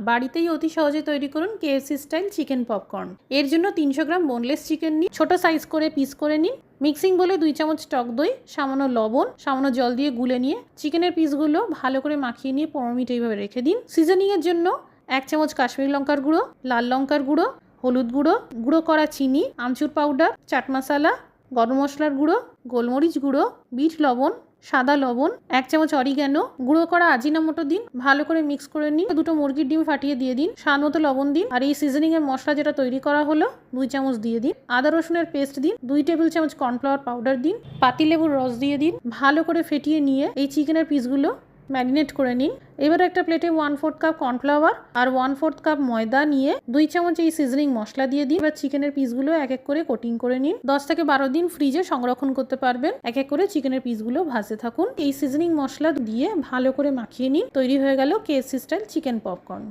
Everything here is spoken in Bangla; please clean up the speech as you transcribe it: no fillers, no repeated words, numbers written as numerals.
বাড়িতেই অতি সহজে তৈরি করুন কেএফসি স্টাইল চিকেন পপকর্ন। এর জন্য 300 গ্রাম বোনলেস চিকেন নিন, ছোট সাইজ করে পিস করে নিন। মিক্সিং বলে 2 চামচ টক দই, সামান্য লবণ, সামান্য জল দিয়ে গুলে নিয়ে চিকেনের পিসগুলো ভালো করে মাখিয়ে নিয়ে 15 মিনিট এইভাবে রেখে দিন। সিজনিংয়ের জন্য 1 চামচ কাশ্মীরি লঙ্কার গুঁড়ো, লাল লঙ্কার গুঁড়ো, হলুদ গুঁড়ো, গুঁড়ো করা চিনি, আমচুর পাউডার, চাট মশলা, গরম মশলার গুঁড়ো, গোলমরিচ গুঁড়ো, বিট লবণ, সাদা লবণ, 1 চামচ অরিগ্যানো, গুঁড়ো করা আজিনামোটো দিন। ভালো করে মিক্স করে নিন। 2টো মুরগির ডিম ফাটিয়ে দিয়ে দিন। স্বাদ মতো লবণ দিন। আর এই সিজনিংয়ের মশলা যেটা তৈরি করা হলো 2 চামচ দিয়ে দিন। আদা রসুনের পেস্ট দিন। 2 টেবিল চামচ কর্নফ্লাওয়ার পাউডার দিন। পাতিলেবুর রস দিয়ে দিন। ভালো করে ফেটিয়ে নিয়ে এই চিকেনের পিসগুলো ম্যারিনেট করে নিন। এবার একটা প্লেটে 1/4 কাপ কর্নফ্লাওয়ার আর 1/4 কাপ ময়দা নিয়ে 2 চামচ এই সিজনিং মশলা দিয়ে দিন। এবার চিকেনের পিসগুলো এক এক করে কোটিং করে নিন। 10 থেকে 12 দিন ফ্রিজে সংরক্ষণ করতে পারবেন। এক এক করে চিকেনের পিসগুলো ভাজতে থাকুন। এই সিজনিং মশলা দিয়ে ভালো করে মাখিয়ে নিন। তৈরি হয়ে গেল কেএফসি স্টাইল চিকেন পপকর্ন।